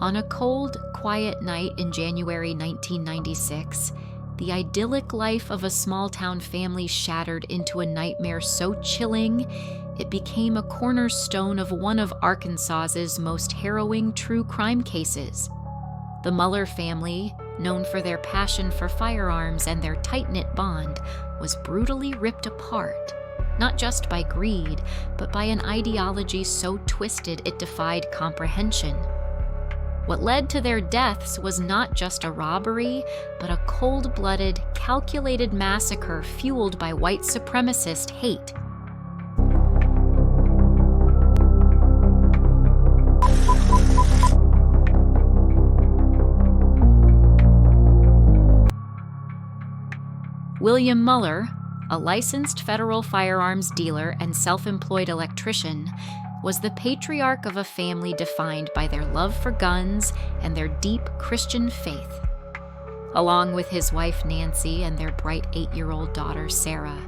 On a cold, quiet night in January 1996, the idyllic life of a small-town family shattered into a nightmare so chilling, it became a cornerstone of one of Arkansas's most harrowing true crime cases. The Meuller family, known for their passion for firearms and their tight-knit bond, was brutally ripped apart, not just by greed, but by an ideology so twisted it defied comprehension. What led to their deaths was not just a robbery, but a cold-blooded, calculated massacre fueled by white supremacist hate. William Meuller, a licensed federal firearms dealer and self-employed electrician, was the patriarch of a family defined by their love for guns and their deep Christian faith. Along with his wife Nancy and their bright 8-year-old daughter Sarah,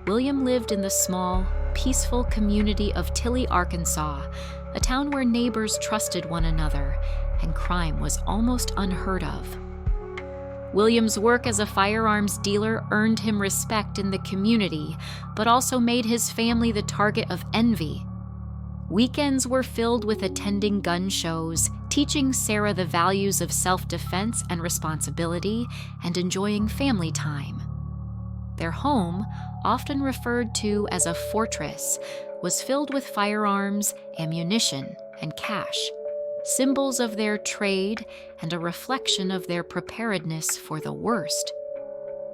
William lived in the small, peaceful community of Tilly, Arkansas, a town where neighbors trusted one another and crime was almost unheard of. William's work as a firearms dealer earned him respect in the community, but also made his family the target of envy. Weekends were filled with attending gun shows, teaching Sarah the values of self-defense and responsibility, and enjoying family time. Their home, often referred to as a fortress, was filled with firearms, ammunition, and cash, symbols of their trade and a reflection of their preparedness for the worst.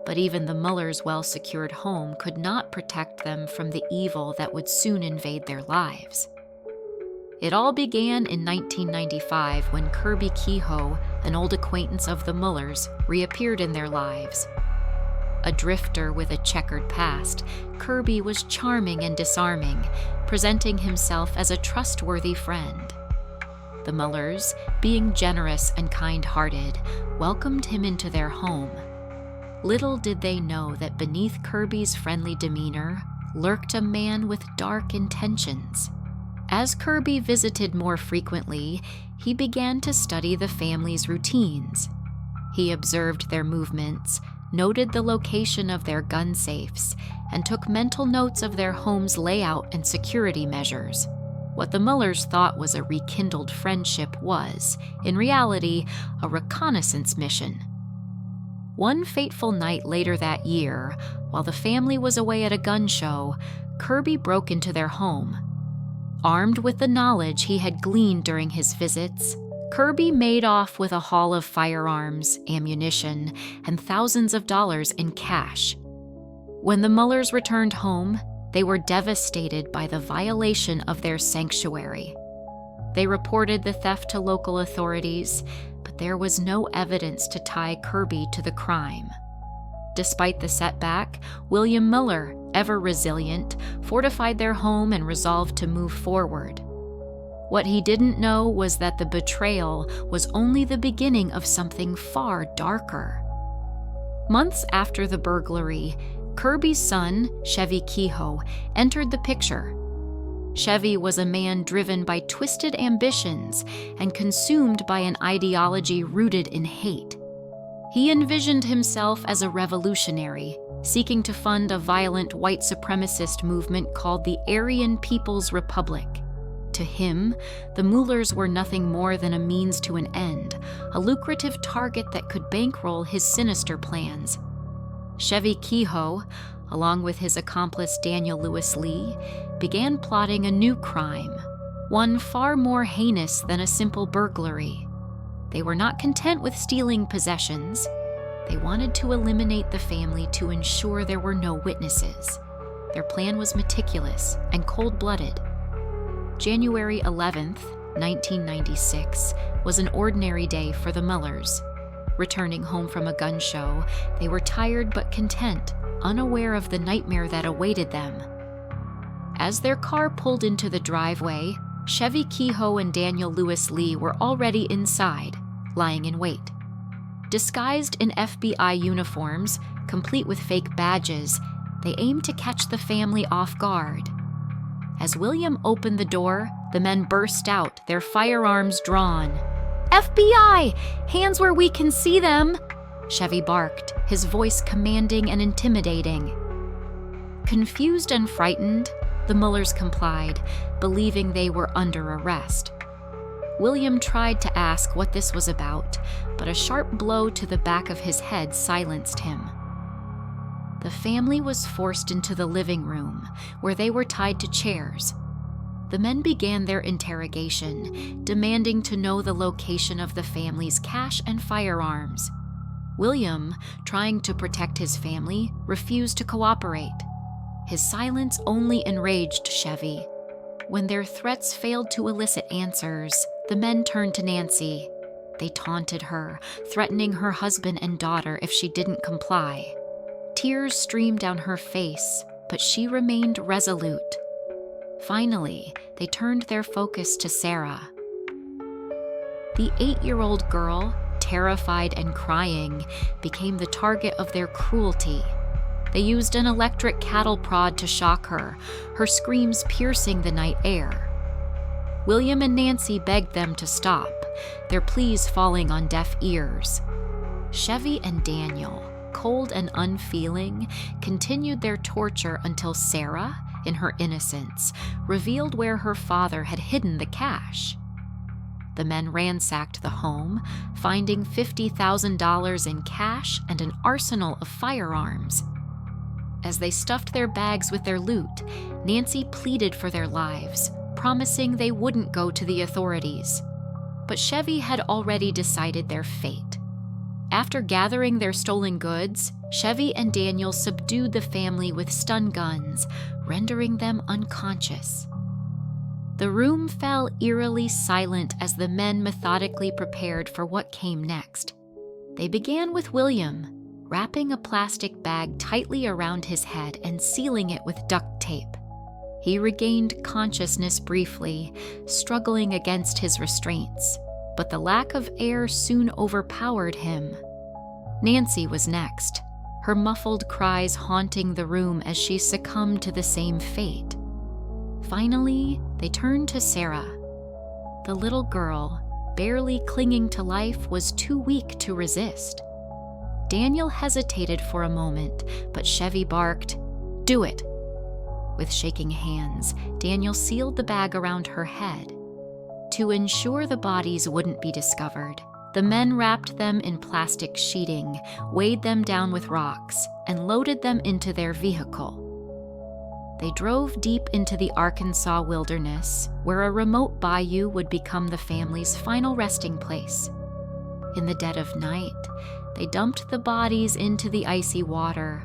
But even the Muellers' well-secured home could not protect them from the evil that would soon invade their lives. It all began in 1995 when Kirby Kehoe, an old acquaintance of the Muellers, reappeared in their lives. A drifter with a checkered past, Kirby was charming and disarming, presenting himself as a trustworthy friend. The Muellers, being generous and kind-hearted, welcomed him into their home. Little did they know that beneath Kirby's friendly demeanor lurked a man with dark intentions. As Kirby visited more frequently, he began to study the family's routines. He observed their movements, noted the location of their gun safes, and took mental notes of their home's layout and security measures. What the Muellers thought was a rekindled friendship was, in reality, a reconnaissance mission. One fateful night later that year, while the family was away at a gun show, Kirby broke into their home. Armed with the knowledge he had gleaned during his visits, Kirby made off with a haul of firearms, ammunition, and thousands of dollars in cash. When the Muellers returned home, they were devastated by the violation of their sanctuary. They reported the theft to local authorities, but there was no evidence to tie Kirby to the crime. Despite the setback, William Meuller, ever resilient, fortified their home and resolved to move forward. What he didn't know was that the betrayal was only the beginning of something far darker. Months after the burglary, Kirby's son, Chevy Kehoe, entered the picture. Chevy was a man driven by twisted ambitions and consumed by an ideology rooted in hate. He envisioned himself as a revolutionary, seeking to fund a violent white supremacist movement called the Aryan People's Republic. To him, the Muellers were nothing more than a means to an end, a lucrative target that could bankroll his sinister plans. Chevy Kehoe, along with his accomplice Daniel Lewis Lee, began plotting a new crime, one far more heinous than a simple burglary. They were not content with stealing possessions. They wanted to eliminate the family to ensure there were no witnesses. Their plan was meticulous and cold-blooded. January 11th, 1996, was an ordinary day for the Muellers. Returning home from a gun show, they were tired but content, unaware of the nightmare that awaited them. As their car pulled into the driveway, Chevy Kehoe and Daniel Lewis Lee were already inside, lying in wait. Disguised in FBI uniforms, complete with fake badges, they aimed to catch the family off guard. As William opened the door, the men burst out, their firearms drawn. FBI! Hands where we can see them! Chevy barked, his voice commanding and intimidating. Confused and frightened, the Muellers complied, believing they were under arrest. William tried to ask what this was about, but a sharp blow to the back of his head silenced him. The family was forced into the living room, where they were tied to chairs. The men began their interrogation, demanding to know the location of the family's cash and firearms. William, trying to protect his family, refused to cooperate. His silence only enraged Chevy. When their threats failed to elicit answers, the men turned to Nancy. They taunted her, threatening her husband and daughter if she didn't comply. Tears streamed down her face, but she remained resolute. Finally, they turned their focus to Sarah. The 8-year-old girl, terrified and crying, became the target of their cruelty. They used an electric cattle prod to shock her, her screams piercing the night air. William and Nancy begged them to stop, their pleas falling on deaf ears. Chevy and Daniel, cold and unfeeling, continued their torture until Sarah, in her innocence, revealed where her father had hidden the cash. The men ransacked the home, finding $50,000 in cash and an arsenal of firearms. As they stuffed their bags with their loot, Nancy pleaded for their lives, promising they wouldn't go to the authorities. But Chevy had already decided their fate. After gathering their stolen goods, Chevy and Daniel subdued the family with stun guns, rendering them unconscious. The room fell eerily silent as the men methodically prepared for what came next. They began with William, wrapping a plastic bag tightly around his head and sealing it with duct tape. He regained consciousness briefly, struggling against his restraints, but the lack of air soon overpowered him. Nancy was next, her muffled cries haunting the room as she succumbed to the same fate. Finally, they turned to Sarah. The little girl, barely clinging to life, was too weak to resist. Daniel hesitated for a moment, but Chevy barked, "Do it!" With shaking hands, Daniel sealed the bag around her head. To ensure the bodies wouldn't be discovered, the men wrapped them in plastic sheeting, weighed them down with rocks, and loaded them into their vehicle. They drove deep into the Arkansas wilderness, where a remote bayou would become the family's final resting place. In the dead of night, they dumped the bodies into the icy water,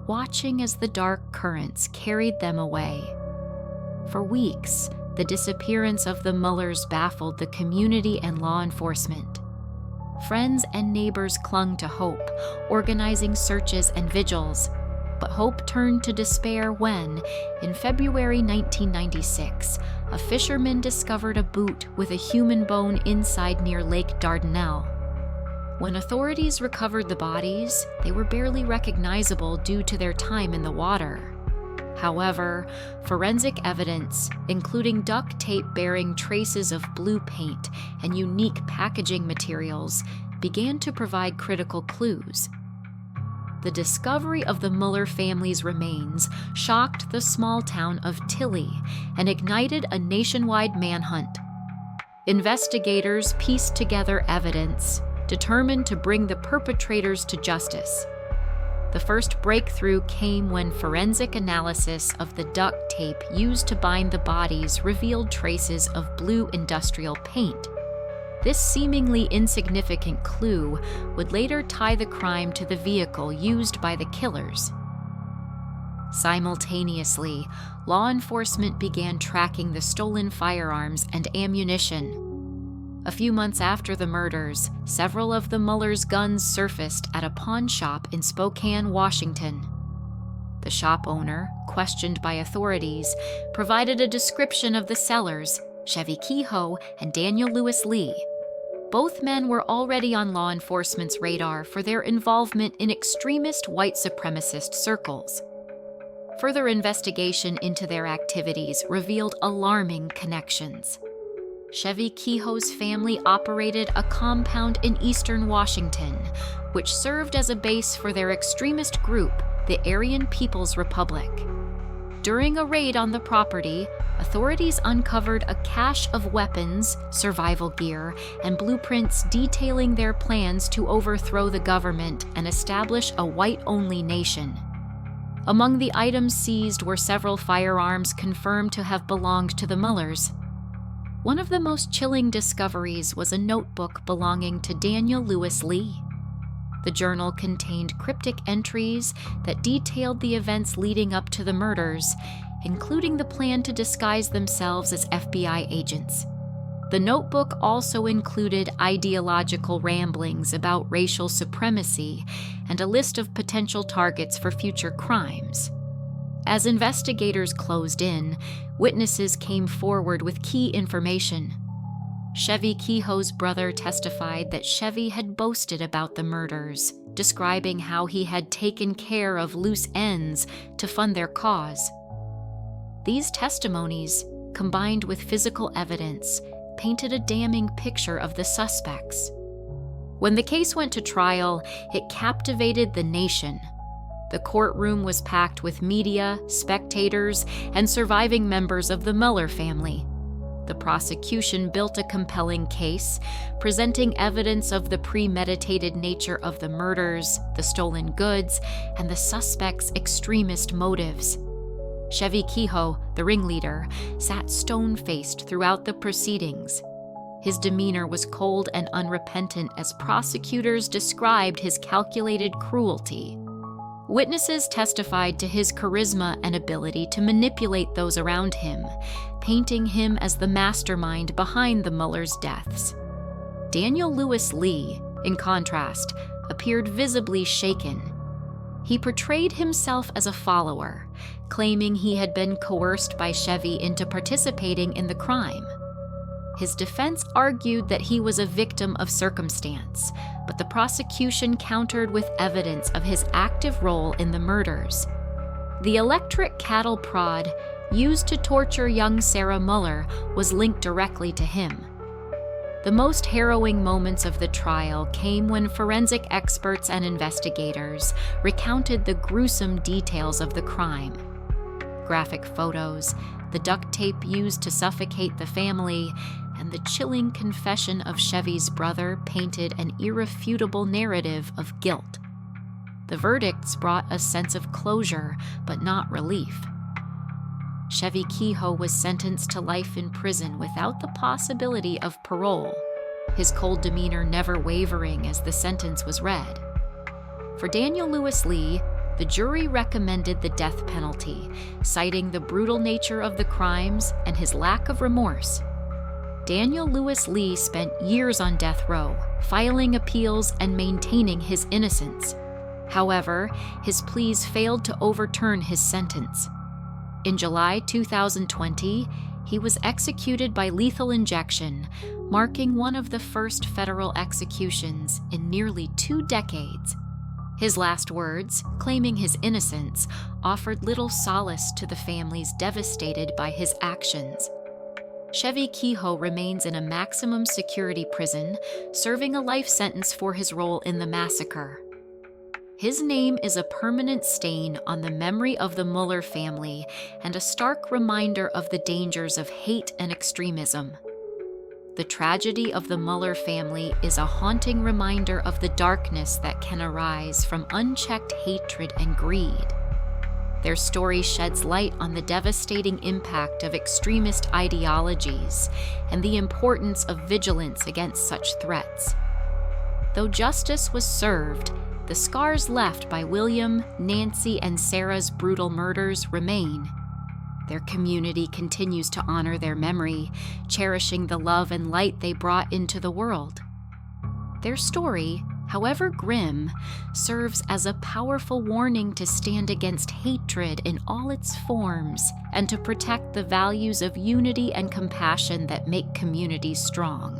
watching as the dark currents carried them away. For weeks, the disappearance of the Muellers baffled the community and law enforcement. Friends and neighbors clung to hope, organizing searches and vigils, but hope turned to despair when, in February 1996, a fisherman discovered a boot with a human bone inside near Lake Dardanelle. When authorities recovered the bodies, they were barely recognizable due to their time in the water. However, forensic evidence, including duct tape bearing traces of blue paint and unique packaging materials, began to provide critical clues. The discovery of the Meuller family's remains shocked the small town of Tilly and ignited a nationwide manhunt. Investigators pieced together evidence, determined to bring the perpetrators to justice. The first breakthrough came when forensic analysis of the duct tape used to bind the bodies revealed traces of blue industrial paint. This seemingly insignificant clue would later tie the crime to the vehicle used by the killers. Simultaneously, law enforcement began tracking the stolen firearms and ammunition. A few months after the murders, several of the Muellers' guns surfaced at a pawn shop in Spokane, Washington. The shop owner, questioned by authorities, provided a description of the sellers, Chevy Kehoe and Daniel Lewis Lee. Both men were already on law enforcement's radar for their involvement in extremist white supremacist circles. Further investigation into their activities revealed alarming connections. Chevy Kehoe's family operated a compound in eastern Washington, which served as a base for their extremist group, the Aryan People's Republic. During a raid on the property, authorities uncovered a cache of weapons, survival gear, and blueprints detailing their plans to overthrow the government and establish a white-only nation. Among the items seized were several firearms confirmed to have belonged to the Meullers. One of the most chilling discoveries was a notebook belonging to Daniel Lewis Lee. The journal contained cryptic entries that detailed the events leading up to the murders, including the plan to disguise themselves as FBI agents. The notebook also included ideological ramblings about racial supremacy and a list of potential targets for future crimes. As investigators closed in, witnesses came forward with key information. Chevy Kehoe's brother testified that Chevy had boasted about the murders, describing how he had taken care of loose ends to fund their cause. These testimonies, combined with physical evidence, painted a damning picture of the suspects. When the case went to trial, it captivated the nation. The courtroom was packed with media, spectators, and surviving members of the Meuller family. The prosecution built a compelling case, presenting evidence of the premeditated nature of the murders, the stolen goods, and the suspects' extremist motives. Chevy Kehoe, the ringleader, sat stone-faced throughout the proceedings. His demeanor was cold and unrepentant as prosecutors described his calculated cruelty. Witnesses testified to his charisma and ability to manipulate those around him, painting him as the mastermind behind the Meullers' deaths. Daniel Lewis Lee, in contrast, appeared visibly shaken. He portrayed himself as a follower, claiming he had been coerced by Chevy into participating in the crime. His defense argued that he was a victim of circumstance, but the prosecution countered with evidence of his active role in the murders. The electric cattle prod used to torture young Sarah Meuller was linked directly to him. The most harrowing moments of the trial came when forensic experts and investigators recounted the gruesome details of the crime. Graphic photos, the duct tape used to suffocate the family, and the chilling confession of Chevy's brother painted an irrefutable narrative of guilt. The verdicts brought a sense of closure, but not relief. Chevy Kehoe was sentenced to life in prison without the possibility of parole, his cold demeanor never wavering as the sentence was read. For Daniel Lewis Lee, the jury recommended the death penalty, citing the brutal nature of the crimes and his lack of remorse. Daniel Lewis Lee spent years on death row, filing appeals and maintaining his innocence. However, his pleas failed to overturn his sentence. In July 2020, he was executed by lethal injection, marking one of the first federal executions in nearly 2 decades. His last words, claiming his innocence, offered little solace to the families devastated by his actions. Chevy Kehoe remains in a maximum security prison, serving a life sentence for his role in the massacre. His name is a permanent stain on the memory of the Meuller family and a stark reminder of the dangers of hate and extremism. The tragedy of the Meuller family is a haunting reminder of the darkness that can arise from unchecked hatred and greed. Their story sheds light on the devastating impact of extremist ideologies and the importance of vigilance against such threats. Though justice was served, the scars left by William, Nancy, and Sarah's brutal murders remain. Their community continues to honor their memory, cherishing the love and light they brought into the world. Their story, however grim, serves as a powerful warning to stand against hatred in all its forms and to protect the values of unity and compassion that make communities strong.